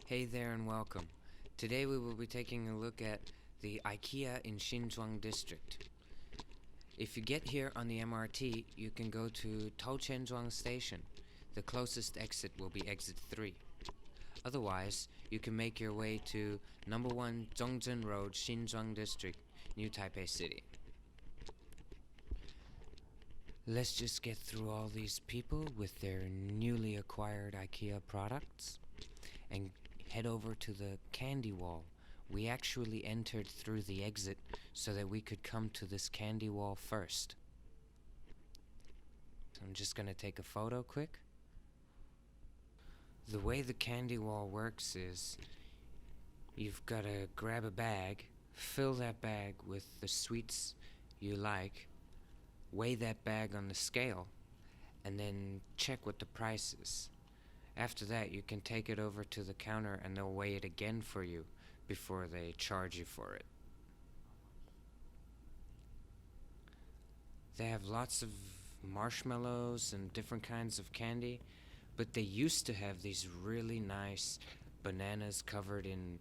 Hey there and welcome. Today we will be taking a look at the Ikea in XinZhuang district. If you get here on the MRT, you can go to XinZhuang station. The closest exit will be exit 3. Otherwise, you can make your way to number 1 Zhongzheng Road, XinZhuang district, New Taipei City. Let's just get through all these people with their newly acquired Ikea products and head over to the candy wall. We actually entered through the exit so that we could come to this candy wall first. So I'm just gonna take a photo quick. The way the candy wall works is you've gotta grab a bag, fill that bag with the sweets you like, weigh that bag on the scale, and then check what the price is. After that, you can take it over to the counter and they'll weigh it again for you before they charge you for it. They have lots of marshmallows and different kinds of candy, but they used to have these really nice bananas covered in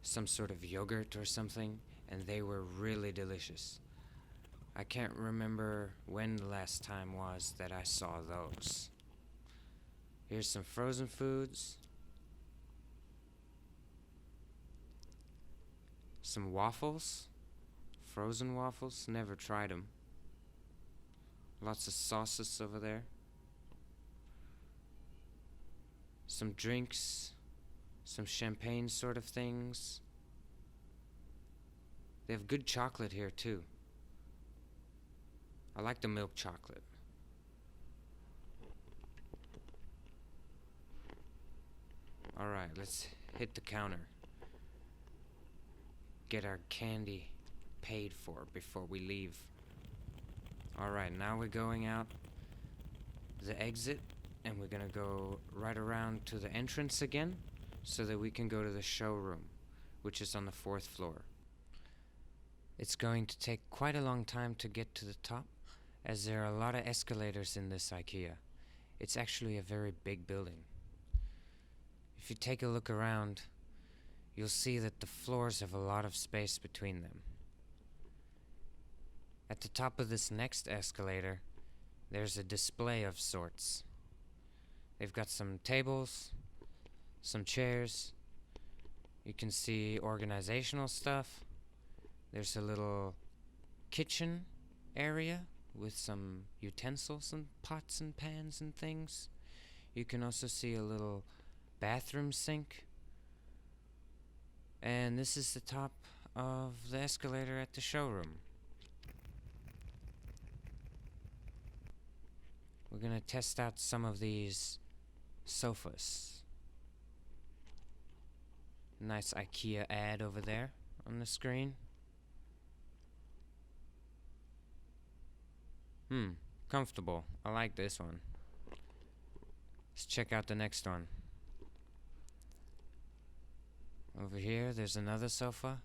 some sort of yogurt or something, and they were really delicious. I can't remember when the last time was that I saw those. Here's some frozen foods. Some waffles. Frozen waffles. Never tried them. Lots of sauces over there. Some drinks. Some champagne sort of things. They have good chocolate here too. I like the milk chocolate. Alright, let's hit the counter. Get our candy paid for before we leave. Alright, now we're going out the exit, and we're gonna go right around to the entrance again so that we can go to the showroom, which is on the 4th floor. It's going to take quite a long time to get to the top, as there are a lot of escalators in this Ikea. It's actually a very big building. If you take a look around, you'll see that the floors have a lot of space between them. At the top of this next escalator, there's a display of sorts. They've got some tables, some chairs. You can see organizational stuff. There's a little kitchen area with some utensils and pots and pans and things. You can also see a little bathroom sink. And this is the top of the escalator at the showroom. We're gonna test out some of these sofas. Nice Ikea ad over there on the screen. Comfortable. I like this one. Let's check out the next one. Over here, there's another sofa.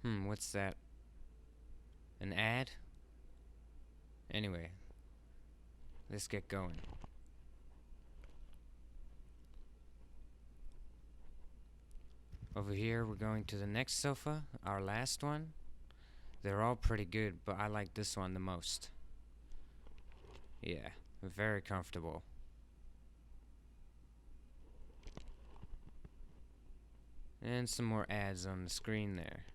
What's that? An ad? Anyway, let's get going. Over here, we're going to the next sofa, our last one. They're all pretty good, but I like this one the most. Yeah, very comfortable. And some more ads on the screen there.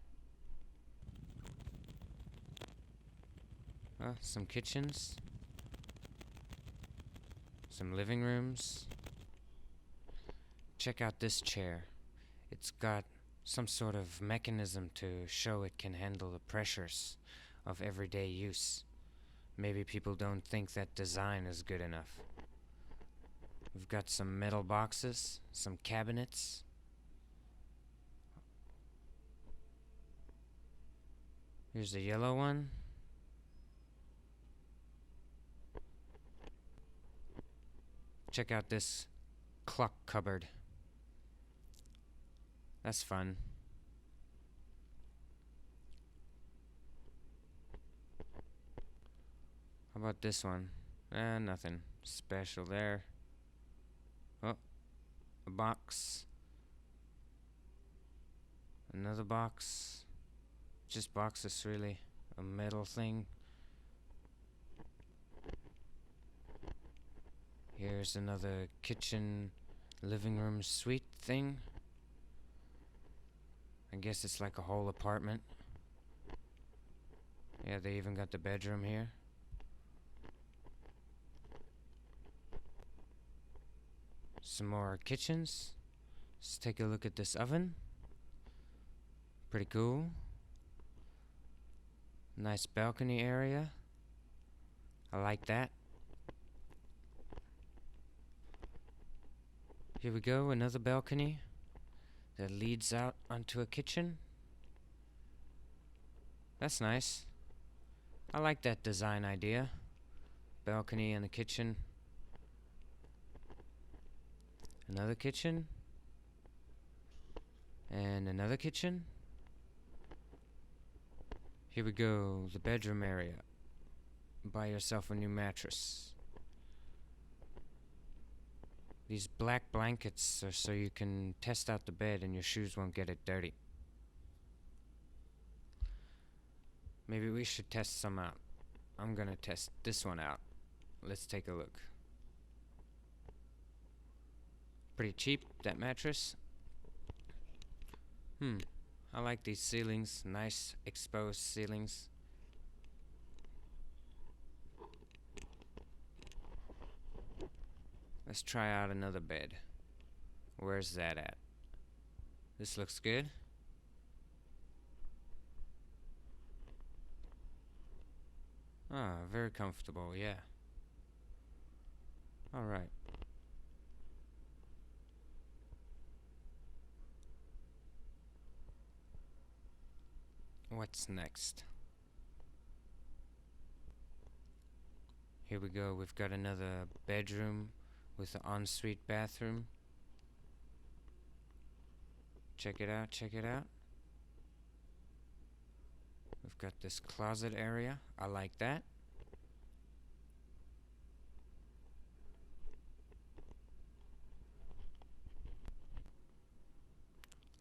Some kitchens. Some living rooms. Check out this chair. It's got some sort of mechanism to show it can handle the pressures of everyday use. Maybe people don't think that design is good enough. We've got some metal boxes, some cabinets. Here's a yellow one. Check out this clock cupboard. That's fun. How about this one? Nothing special there. Oh, a box. Another box. Just boxes, really. A metal thing. Here's another kitchen, living room, suite thing. I guess it's like a whole apartment. Yeah, they even got the bedroom here. Some more kitchens. Let's take a look at this oven. Pretty cool. Nice balcony area. I like that. Here we go, another balcony that leads out onto a kitchen. That's nice. I like that design idea. Balcony and the kitchen. Another kitchen. And another kitchen. Here we go, the bedroom area. Buy yourself a new mattress. These black blankets are so you can test out the bed and your shoes won't get it dirty. Maybe we should test some out. I'm gonna test this one out. Let's take a look. Pretty cheap, that mattress. I like these ceilings. Nice exposed ceilings. Let's try out another bed. Where's that at? This looks good. Ah, very comfortable, yeah. Alright. What's next? Here we go, we've got another bedroom with an ensuite bathroom. Check it out, check it out. We've got this closet area. I like that.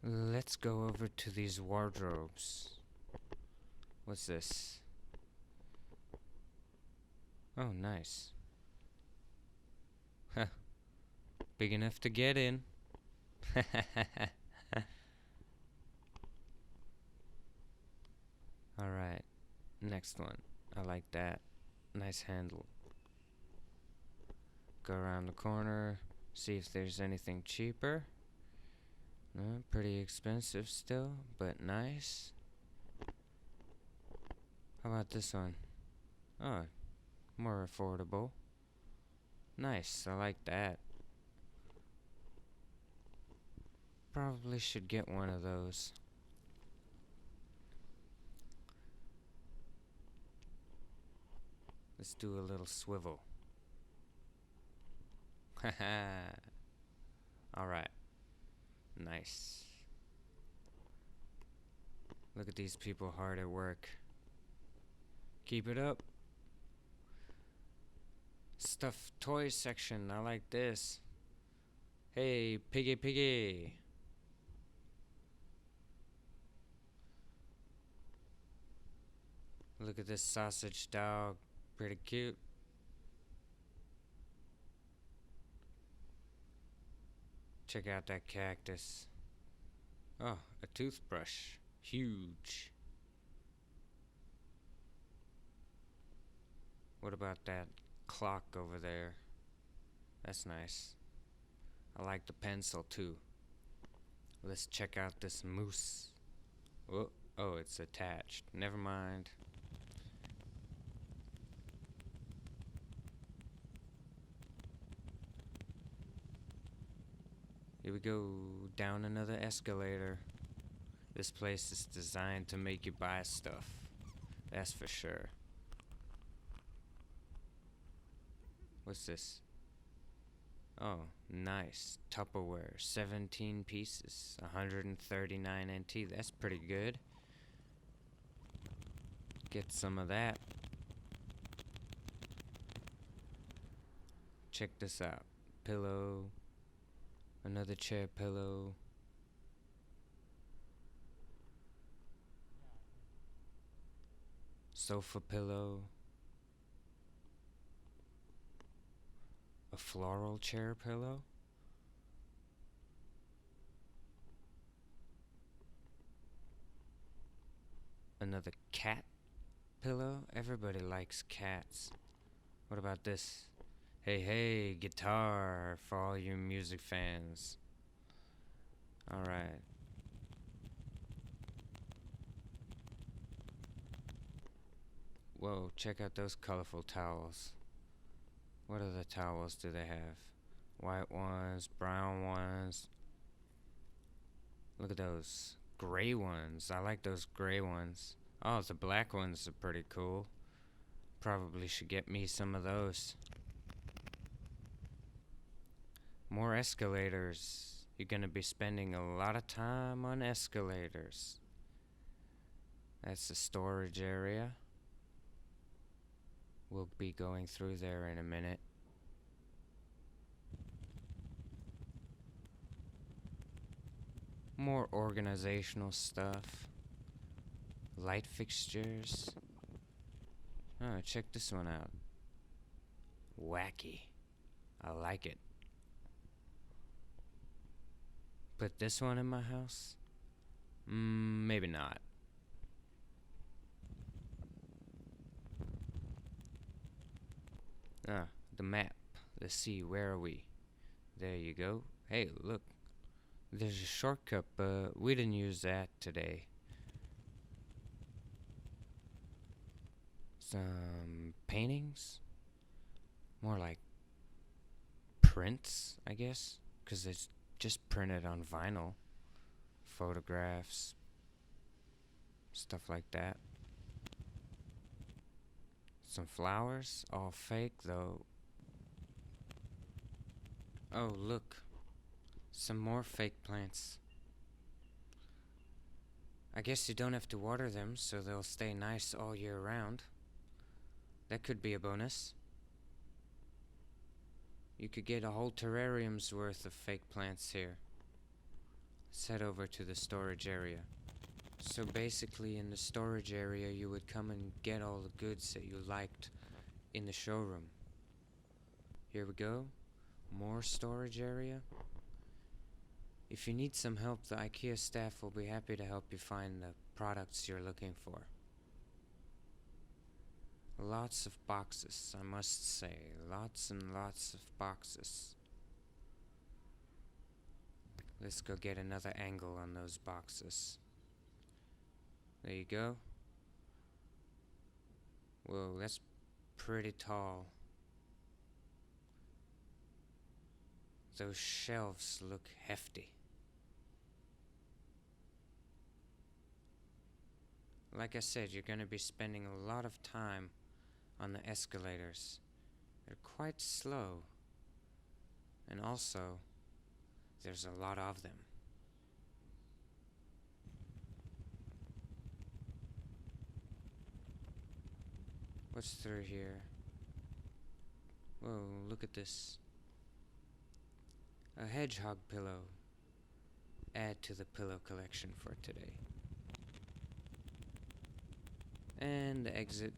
Let's go over to these wardrobes. What's this? Oh, nice. Huh. Big enough to get in. Alright, next one. I like that. Nice handle. Go around the corner, see if there's anything cheaper. Pretty expensive still, but nice. How about this one? Oh, more affordable. Nice, I like that. Probably should get one of those. Let's do a little swivel. Haha. Alright. Nice. Look at these people hard at work. Keep it up. Stuffed toy section. I like this. Hey, piggy piggy. Look at this sausage dog. Pretty cute. Check out that cactus. Oh, a toothbrush. Huge. What about that clock over there? That's nice. I like the pencil too. Let's check out this moose. Oh, it's attached. Never mind. Here we go, down another escalator. This place is designed to make you buy stuff. That's for sure. What's this? Oh, nice. Tupperware, 17 pieces, 139 NT. That's pretty good. Get some of that. check this out. Pillow. Another chair pillow. Sofa pillow. A floral chair pillow. Another cat pillow. Everybody likes cats. What about this? Hey, hey, guitar for all you music fans. Alright. Whoa, check out those colorful towels. What other towels do they have? White ones, brown ones. Look at those gray ones. I like those gray ones. Oh, the black ones are pretty cool. Probably should get me some of those. More escalators. You're gonna be spending a lot of time on escalators. That's the storage area. We'll be going through there in a minute. More organizational stuff. Light fixtures. Oh, check this one out. Wacky. I like it. Put this one in my house? Maybe not. Ah, the map. Let's see, where are we? There you go. Hey, look. There's a shortcut, but we didn't use that today. Some paintings? More like prints, I guess, because it's just printed on vinyl. Photographs, stuff like that. Some flowers, all fake though. Oh, look. Some more fake plants. I guess you don't have to water them, so they'll stay nice all year round. That could be a bonus. You could get a whole terrarium's worth of fake plants here. Let's head over to the storage area. So basically in the storage area you would come and get all the goods that you liked in the showroom. Here we go. More storage area. If you need some help, the Ikea staff will be happy to help you find the products you're looking for. Lots of boxes, I must say. Lots and lots of boxes. Let's go get another angle on those boxes. There you go. Whoa, that's pretty tall. Those shelves look hefty. Like I said, you're going to be spending a lot of time on the escalators. They're quite slow. And also, there's a lot of them. What's through here? Whoa, look at this. A hedgehog pillow. Add to the pillow collection for today. And the exit.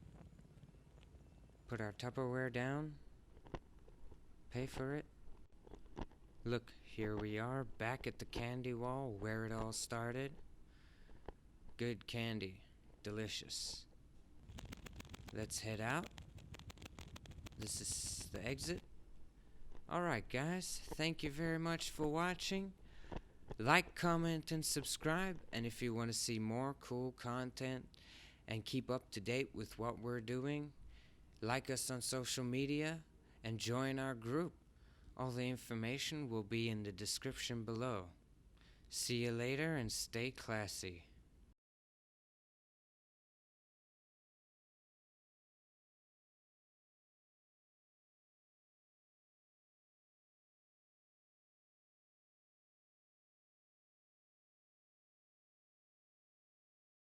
Put our Tupperware down. Pay for it. Look, here we are, back at the candy wall where it all started. Good candy. Delicious. Let's head out. This is the exit. Alright guys, thank you very much for watching. Like, comment, and subscribe. And if you want to see more cool content and keep up to date with what we're doing, like us on social media and join our group. All the information will be in the description below. See you later and stay classy.